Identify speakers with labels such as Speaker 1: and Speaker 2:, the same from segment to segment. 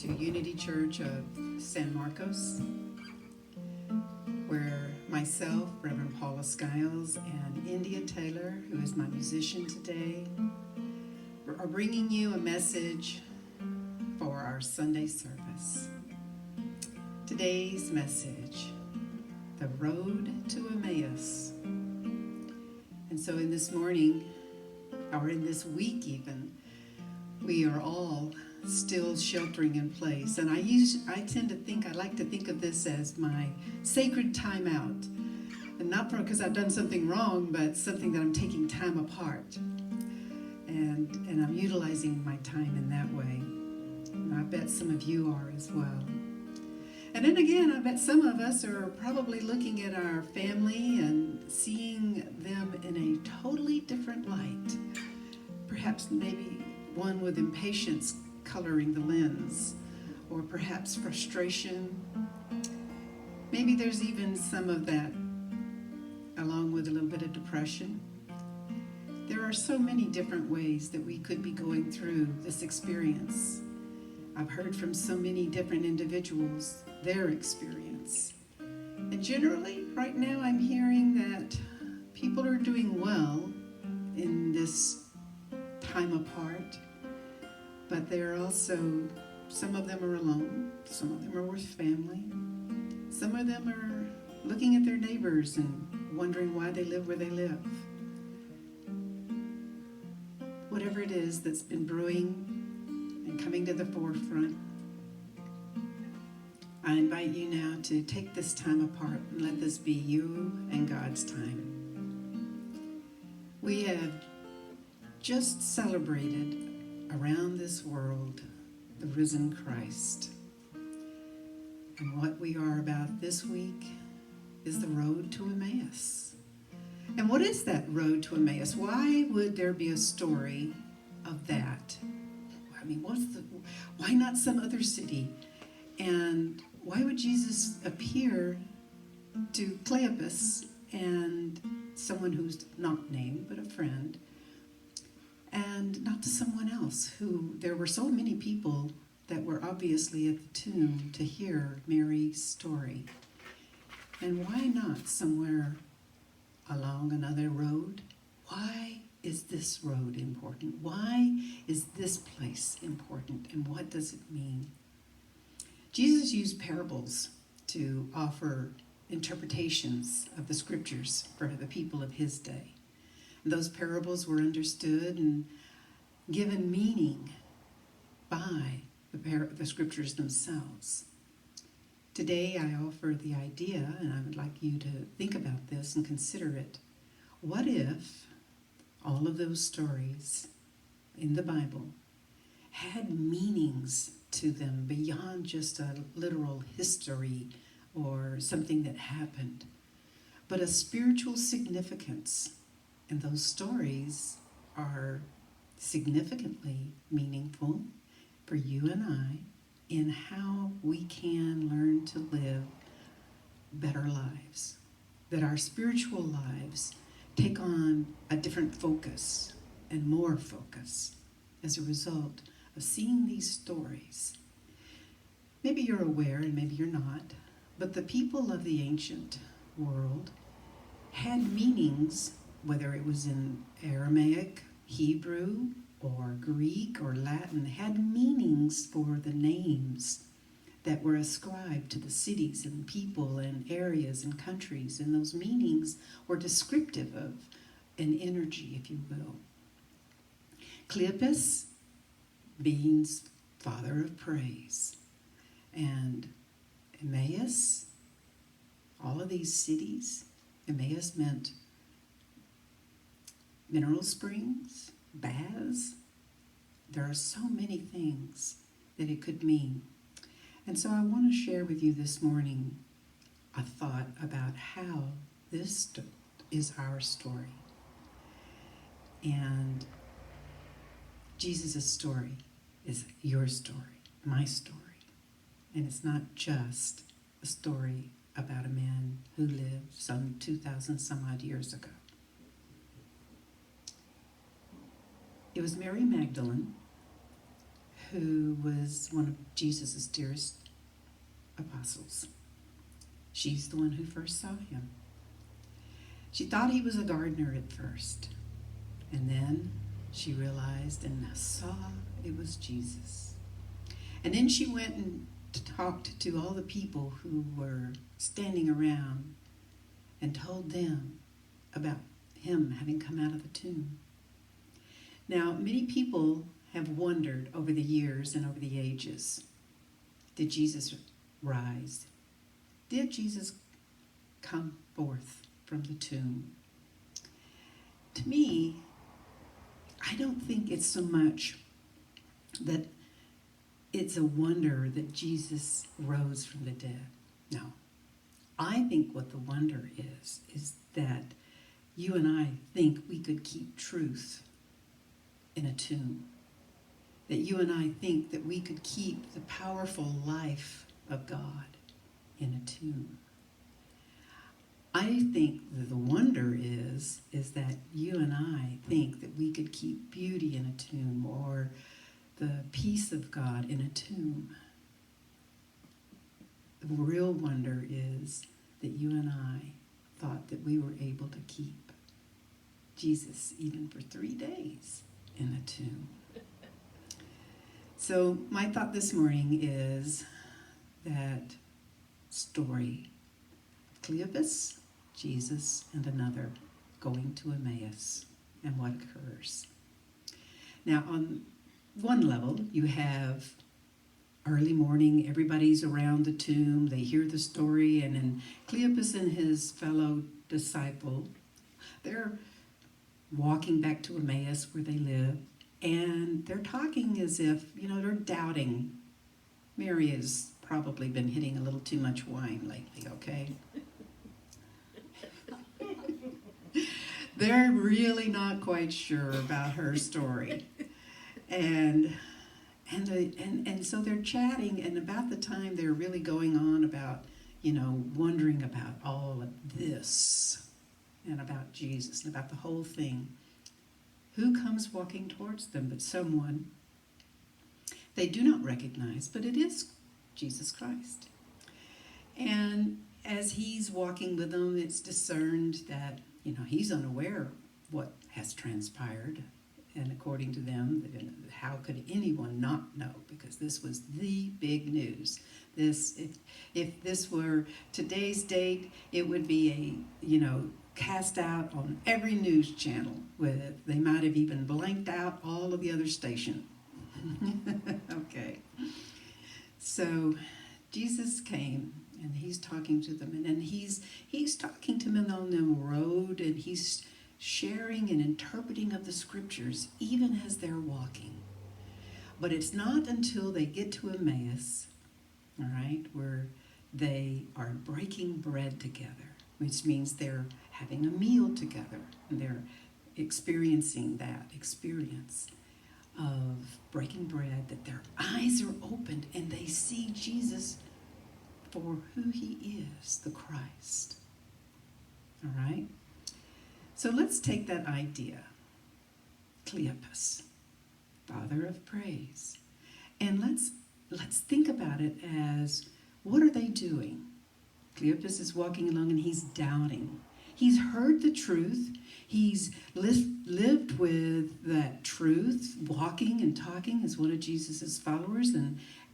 Speaker 1: to Unity Church of San Marcos, where myself, Reverend Paula SKILES, and India Taylor, who is my musician today, are bringing you a message for our Sunday service. Today's message, the road to Emmaus. And so in this morning, or in this week even, we are all still sheltering in place. And I like to think of this as my sacred time out. And not because I've done something wrong, but something that I'm taking time apart. And I'm utilizing my time in that way. And I bet some of you are as well. And then again, I bet some of us are probably looking at our family and seeing them in a totally different light. Perhaps maybe one with impatience coloring the lens, or perhaps frustration. Maybe there's even some of that, along with a little bit of depression. There are so many different ways that we could be going through this experience. I've heard from so many different individuals, their experience. And generally, right now, I'm hearing that people are doing well in this time apart, but they're also, some of them are alone, some of them are with family, some of them are looking at their neighbors and wondering why they live where they live. Whatever it is that's been brewing and coming to the forefront, I invite you now to take this time apart and let this be you and God's time. We have just celebrated around this world the risen Christ. And what we are about this week is the road to Emmaus. And what is that road to Emmaus? Why would there be a story of that? I mean, why not some other city? And why would Jesus appear to Cleopas and someone who's not named, but a friend, and not to someone else who, there were so many people that were obviously at the tomb to hear Mary's story? And why not somewhere along another road? Why is this road important? Why is this place important? And what does it mean? Jesus used parables to offer interpretations of the scriptures for the people of his day. And those parables were understood and given meaning by the scriptures themselves. Today I offer the idea, and I would like you to think about this and consider it. What if all of those stories in the Bible had meanings to them beyond just a literal history or something that happened, but a spiritual significance? And those stories are significantly meaningful for you and I in how we can learn to live better lives, that our spiritual lives take on a different focus and more focus as a result of seeing these stories. Maybe you're aware and maybe you're not, but the people of the ancient world had meanings, whether it was in Aramaic, Hebrew, or Greek or Latin, had meanings for the names that were ascribed to the cities and people and areas and countries. And those meanings were descriptive of an energy, if you will. Cleopas means Father of Praise. And Emmaus, all of these cities, Emmaus meant mineral springs, baths. There are so many things that it could mean. And so I want to share with you this morning a thought about how this is our story. And Jesus' story is your story, my story. And it's not just a story about a man who lived some 2,000 some odd years ago. It was Mary Magdalene who was one of Jesus' dearest apostles. She's the one who first saw him. She thought he was a gardener at first, and then she realized and saw it was Jesus. And then she went and talked to all the people who were standing around and told them about him having come out of the tomb. Now, many people have wondered over the years and over the ages, did Jesus rise? Did Jesus come forth from the tomb? To me, I don't think it's so much that it's a wonder that Jesus rose from the dead. No. I think what the wonder is that you and I think we could keep truth in a tomb. That you and I think that we could keep the powerful life of God in a tomb. I think that the wonder is that you and I think that we could keep beauty in a tomb, or the peace of God in a tomb. The real wonder is that you and I thought that we were able to keep Jesus even for 3 days in a tomb. So my thought this morning is that story of Cleopas, Jesus, and another going to Emmaus and what occurs. Now, on one level, you have early morning, everybody's around the tomb, they hear the story, and then Cleopas and his fellow disciple, they're walking back to Emmaus where they live, and they're talking as if, they're doubting. Mary has probably been hitting a little too much wine lately, okay? They're really not quite sure about her story. And so they're chatting, and about the time they're really going on about, wondering about all of this and about Jesus and about the whole thing. Who comes walking towards them but someone they do not recognize, but it is Jesus Christ. And as he's walking with them, it's discerned that, he's unaware of what has transpired. And according to them, how could anyone not know? Because this was the big news. If this were today's date, it would be cast out on every news channel. They might have even blanked out all of the other station. Okay. So Jesus came, and he's talking to them, and he's talking to them on the road, and he's sharing and interpreting of the scriptures even as they're walking. But it's not until they get to Emmaus, all right, where they are breaking bread together, which means they're having a meal together, and they're experiencing that experience of breaking bread, that their eyes are opened and they see Jesus for who he is, the Christ. All right? So let's take that idea, Cleopas, Father of praise, and let's think about it as, what are they doing? Cleopas is walking along and he's doubting. He's heard the truth. He's lived with that truth, walking and talking as one of Jesus' followers,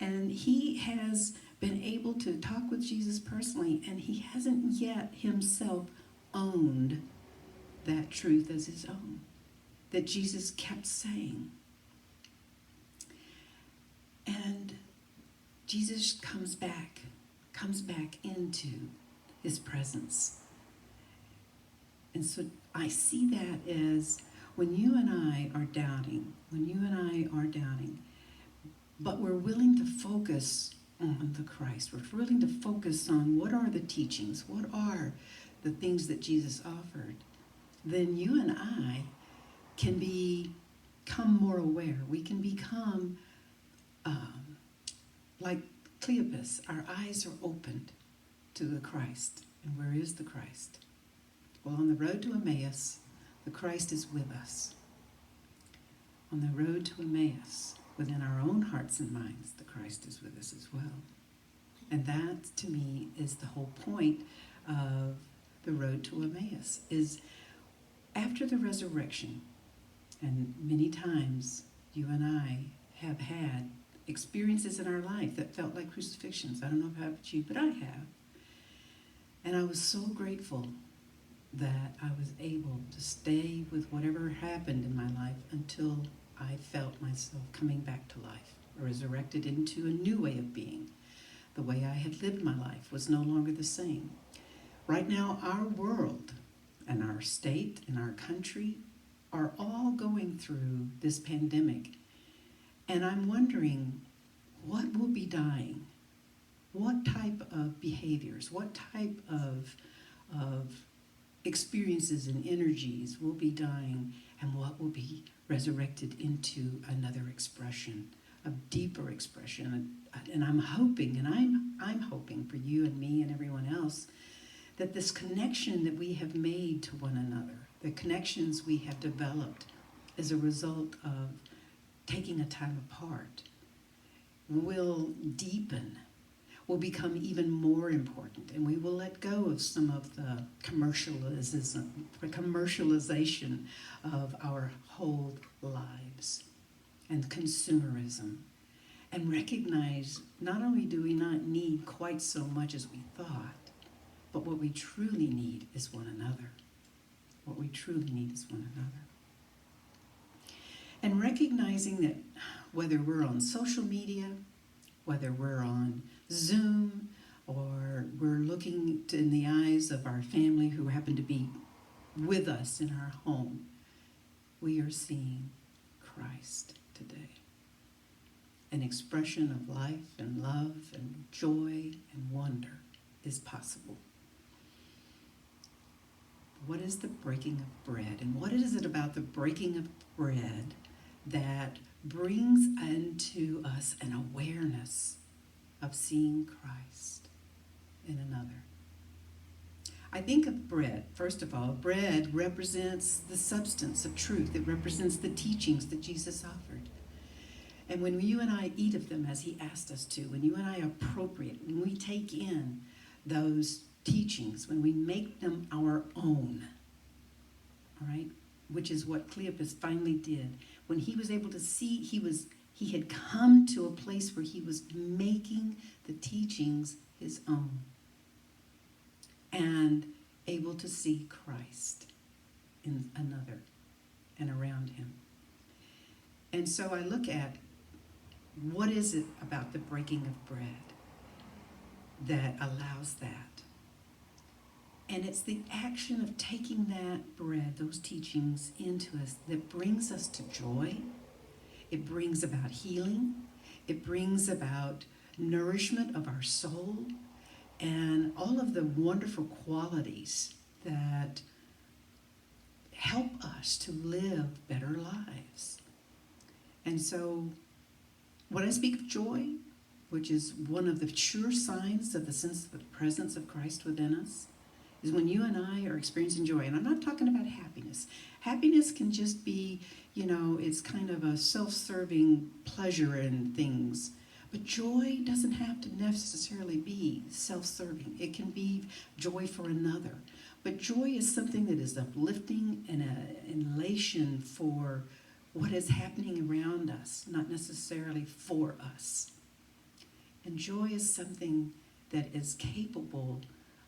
Speaker 1: and he has been able to talk with Jesus personally, and he hasn't yet himself owned that truth as his own, that Jesus kept saying. And Jesus comes back into his presence. And so I see that as when you and I are doubting, but we're willing to focus on the Christ. We're willing to focus on what are the teachings, what are the things that Jesus offered. Then you and I can become more aware. We can become like Cleopas. Our eyes are opened to the Christ. And where is the Christ? Well, on the road to Emmaus, the Christ is with us. On the road to Emmaus, within our own hearts and minds that Christ is with us as well. And that, to me, is the whole point of the road to Emmaus, is after the resurrection, and many times you and I have had experiences in our life that felt like crucifixions. I don't know about you, but I have. And I was so grateful that I was able to stay with whatever happened in my life until I felt myself coming back to life, resurrected into a new way of being. The way I had lived my life was no longer the same. Right now, our world and our state and our country are all going through this pandemic. And I'm wondering, what will be dying? What type of behaviors, what type of experiences and energies will be dying, and what will be resurrected into another expression, a deeper expression? And I'm hoping, and I'm hoping for you and me and everyone else, that this connection that we have made to one another, the connections we have developed as a result of taking a time apart, will deepen, will become even more important, and we will let go of some of the commercialization of our whole lives and consumerism, and recognize not only do we not need quite so much as we thought, but what we truly need is one another. What we truly need is one another. And recognizing that whether we're on social media, whether we're on Zoom, or we're looking in the eyes of our family who happen to be with us in our home, we are seeing Christ today. An expression of life and love and joy and wonder is possible. What is the breaking of bread? And what is it about the breaking of bread that brings into us an awareness of seeing Christ in another? I think of bread. First of all, bread represents the substance of truth. It represents the teachings that Jesus offered. And when you and I eat of them as he asked us to, when you and I appropriate, when we take in those teachings, when we make them our own, all right, which is what Cleopas finally did. When he was able to see, he had come to a place where he was making the teachings his own and able to see Christ in another and around him. And so I look at, what is it about the breaking of bread that allows that? And it's the action of taking that bread, those teachings, into us that brings us to joy. It brings about healing. It brings about nourishment of our soul and all of the wonderful qualities that help us to live better lives. And so when I speak of joy, which is one of the sure signs of the sense of the presence of Christ within us, is when you and I are experiencing joy. And I'm not talking about happiness. Happiness can just be, it's kind of a self-serving pleasure in things. But joy doesn't have to necessarily be self-serving. It can be joy for another. But joy is something that is uplifting and an elation for what is happening around us, not necessarily for us. And joy is something that is capable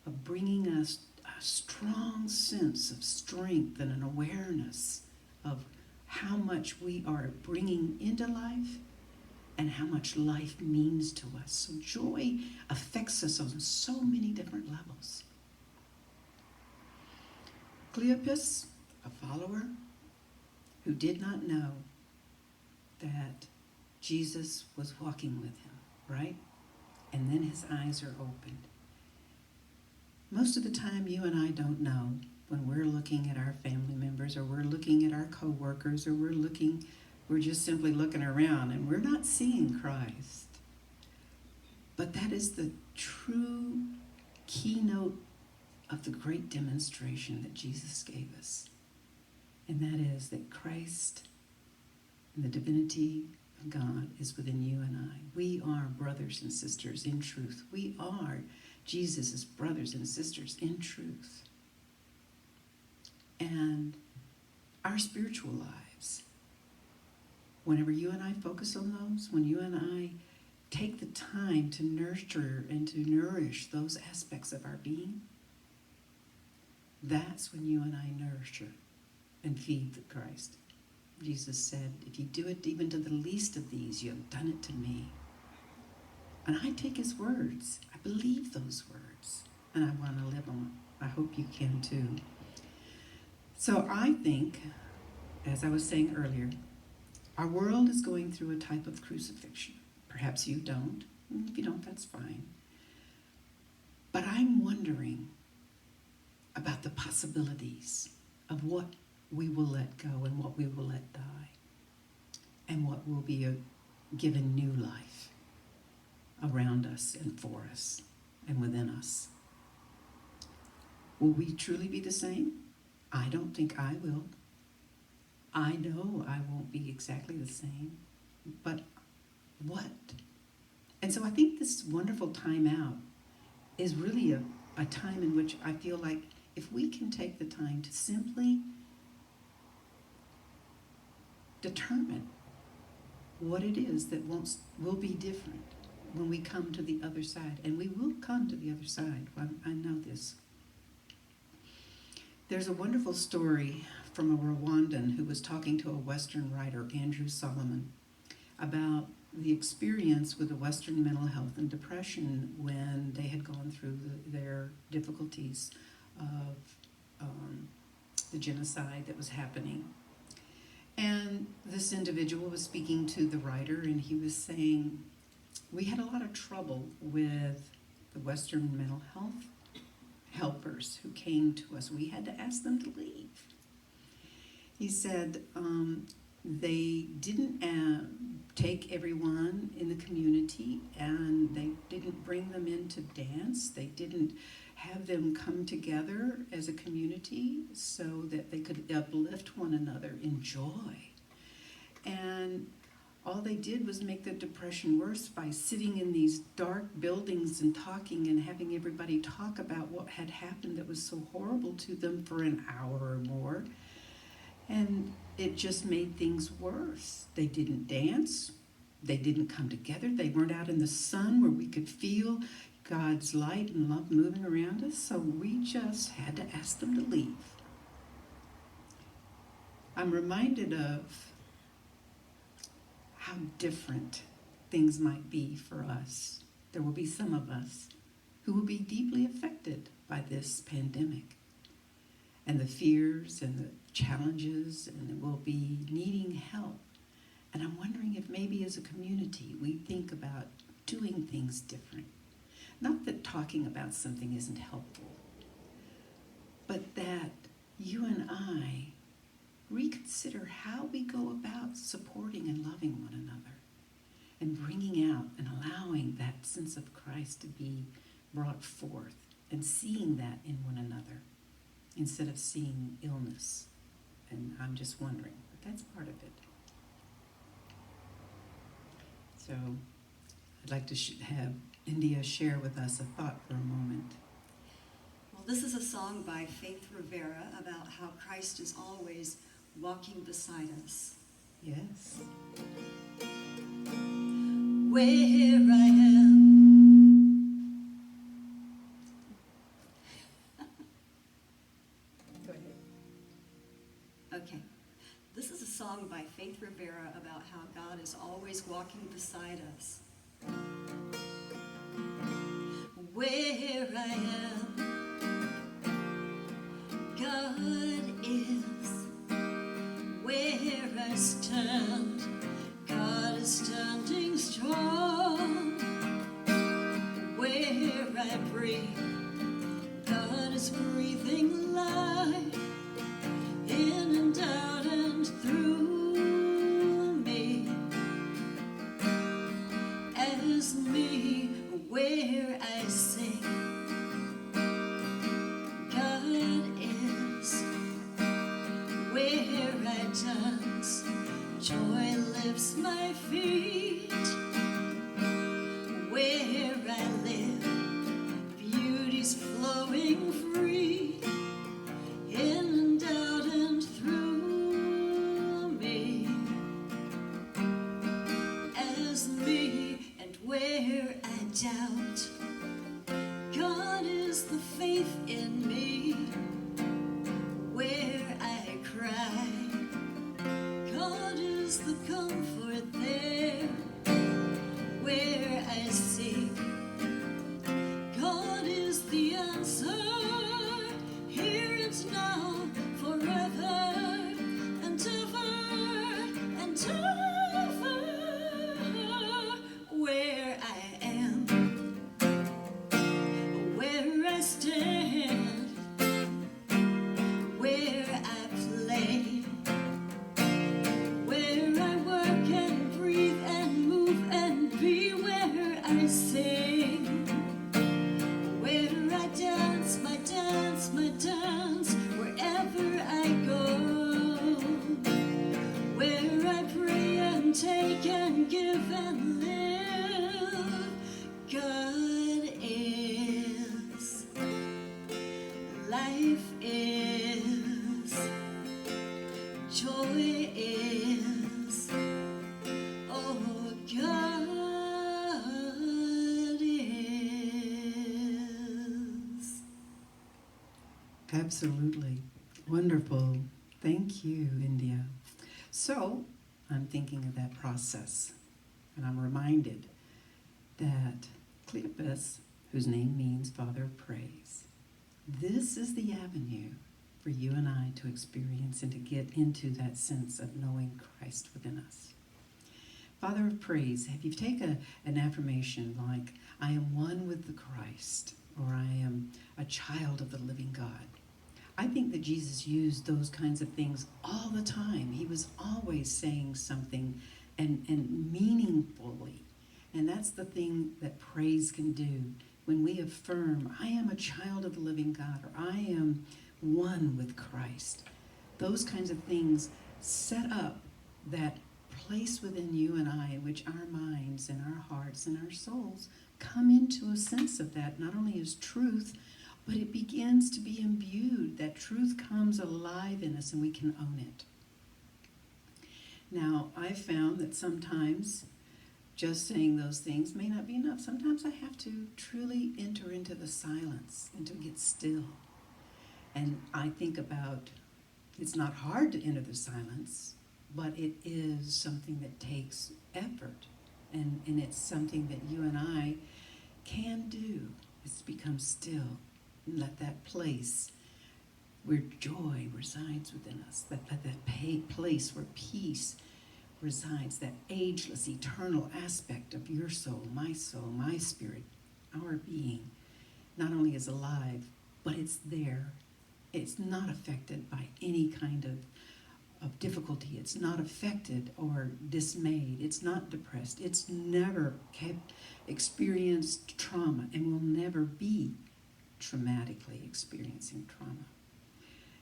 Speaker 1: of bringing us a strong sense of strength and an awareness of how much we are bringing into life and how much life means to us. So joy affects us on so many different levels. Cleopas, a follower who did not know that Jesus was walking with him, right? And then his eyes are opened. Most of the time, you and I don't know when we're looking at our family members, or we're looking at our coworkers, or we're just simply looking around and we're not seeing Christ. But that is the true keynote of the great demonstration that Jesus gave us. And that is that Christ and the divinity of God is within you and I. We are brothers and sisters in truth. We are Jesus' brothers and sisters in truth. And our spiritual lives, whenever you and I focus on those, when you and I take the time to nurture and to nourish those aspects of our being, that's when you and I nurture and feed the Christ. Jesus said, if you do it even to the least of these, you have done it to me. And I take his words. I believe those words. And I want to live them. I hope you can too. So I think, as I was saying earlier, our world is going through a type of crucifixion. Perhaps you don't. If you don't, that's fine. But I'm wondering about the possibilities of what we will let go and what we will let die, and what will be given new life around us and for us and within us. Will we truly be the same? I don't think I will. I know I won't be exactly the same, but what? And so I think this wonderful time out is really a time in which I feel like if we can take the time to simply determine what it is that will be different when we come to the other side. And we will come to the other side. I know this. There's a wonderful story from a Rwandan who was talking to a Western writer, Andrew Solomon, about the experience with the Western mental health and depression when they had gone through their difficulties of the genocide that was happening. And this individual was speaking to the writer, and he was saying, we had a lot of trouble with the Western mental health helpers who came to us. We had to ask them to leave. He said they didn't take everyone in the community, and they didn't bring them in to dance. They didn't have them come together as a community so that they could uplift one another in joy. And all they did was make the depression worse by sitting in these dark buildings and talking and having everybody talk about what had happened that was so horrible to them for an hour or more. And it just made things worse. They didn't dance. They didn't come together. They weren't out in the sun where we could feel God's light and love moving around us. So we just had to ask them to leave. I'm reminded of how different things might be for us. There will be some of us who will be deeply affected by this pandemic and the fears and the challenges, and will be needing help. And I'm wondering if maybe as a community we think about doing things different. Not that talking about something isn't helpful, but that you and I reconsider how we go about supporting and loving one another and bringing out and allowing that sense of Christ to be brought forth and seeing that in one another instead of seeing illness. And I'm just wondering, but that's part of it. So I'd like to have India share with us a thought for a moment.
Speaker 2: Well, this is a song by Faith Rivera about how Christ is always walking beside us.
Speaker 1: Yes.
Speaker 2: Where I am.
Speaker 1: Go ahead.
Speaker 2: Okay. This is a song by Faith Rivera about how God is always walking beside us. Where I am, God is. Where I stand, God is standing strong. Where I breathe, God is breathing life in and out and through me. As me, where I sing, God is. Where I dance, joy lifts my feet. Where I live, beauty's flowing free, in and out and through me, as me. And where I doubt, God is the faith in me. Where I cry, God is the comfort there. Where I seek, God is the answer. Here and now, forever and ever and ever. Where I am, where I stand, where I play, where I work and breathe and move and be, where I sing, where I dance, my dance, my dance, wherever I go, where I pray and take and give and live. God is, life is, joy is, oh, God is.
Speaker 1: Absolutely. Wonderful. Thank you, India. So, I'm thinking of that process, and I'm reminded that Cleopas, whose name means Father of Praise, this is the avenue for you and I to experience and to get into that sense of knowing Christ within us. Father of Praise, if you take an affirmation like, I am one with the Christ, or I am a child of the living God, I think that Jesus used those kinds of things all the time. He was always saying something and meaningfully. And that's the thing that praise can do. When we affirm, I am a child of the living God, or I am one with Christ, those kinds of things set up that place within you and I in which our minds and our hearts and our souls come into a sense of that, not only as truth, but it begins to be imbued. That truth comes alive in us and we can own it. Now, I've found that sometimes just saying those things may not be enough. Sometimes I have to truly enter into the silence and to get still. And I think about, it's not hard to enter the silence, but it is something that takes effort. And it's something that you and I can do. It's become still and let that place where joy resides within us, that place where peace resides, that ageless, eternal aspect of your soul, my spirit, our being, not only is alive, but it's there. It's not affected by any kind of difficulty. It's not affected or dismayed. It's not depressed. It's never experienced trauma and will never be traumatically experiencing trauma.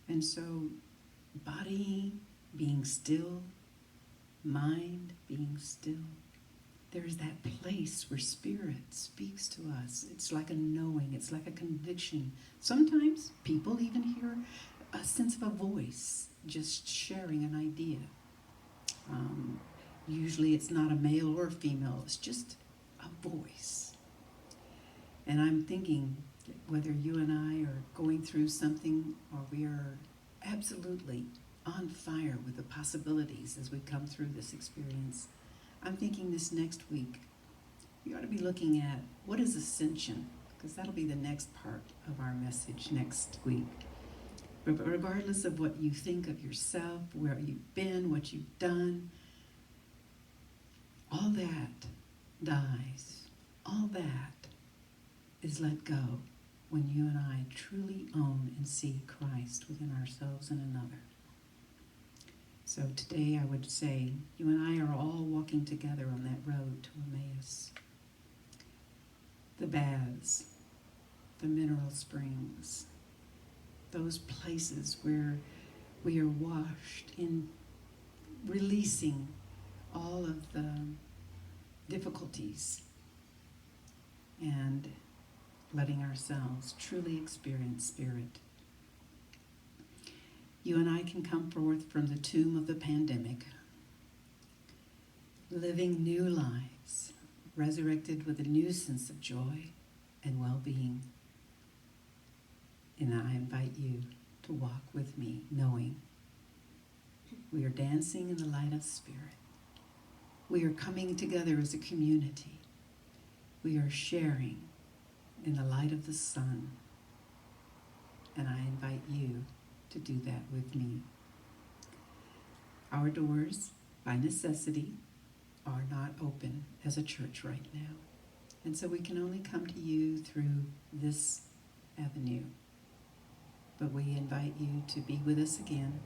Speaker 1: And so, body being still, mind being still, there's that place where spirit speaks to us. It's like a knowing, it's like a conviction. Sometimes people even hear a sense of a voice just sharing an idea. Usually it's not a male or a female, it's just a voice. And I'm thinking whether you and I are going through something or we are absolutely on fire with the possibilities as we come through this experience, I'm thinking this next week, we ought to be looking at what is ascension, because that'll be the next part of our message next week. But regardless of what you think of yourself, where you've been, what you've done, all that dies. All that is let go when you and I truly own and see Christ within ourselves and another. So today I would say, you and I are all walking together on that road to Emmaus. The baths, the mineral springs, those places where we are washed in releasing all of the difficulties and letting ourselves truly experience Spirit. You and I can come forth from the tomb of the pandemic, living new lives, resurrected with a new sense of joy and well-being. And I invite you to walk with me, knowing we are dancing in the light of Spirit. We are coming together as a community. We are sharing in the light of the sun. And I invite you to do that with me. Our doors, by necessity, are not open as a church right now. And so we can only come to you through this avenue. But we invite you to be with us again.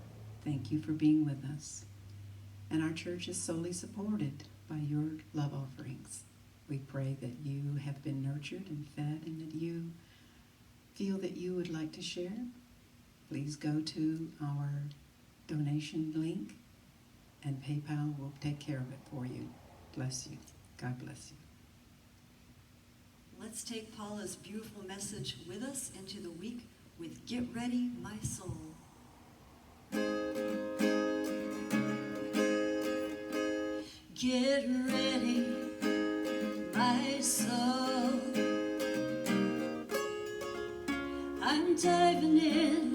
Speaker 1: Thank you for being with us. And our church is solely supported by your love offerings. We pray that you have been nurtured and fed and that you feel that you would like to share. Please go to our donation link and PayPal will take care of it for you. Bless you. God bless you.
Speaker 2: Let's take Paula's beautiful message with us into the week with Get Ready, My Soul. Get ready, my soul. I'm diving in.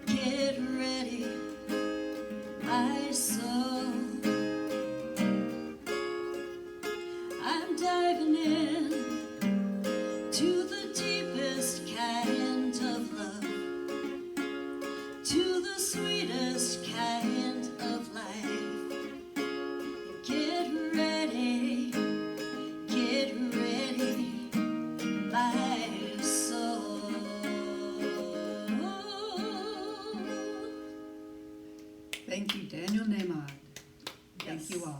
Speaker 2: Get ready, my soul. I'm diving in to the deepest kind of love, to the sweetest kind of life. Get ready, my soul.
Speaker 1: Thank you, Daniel Nemad. Thank
Speaker 2: Yes.
Speaker 1: you all.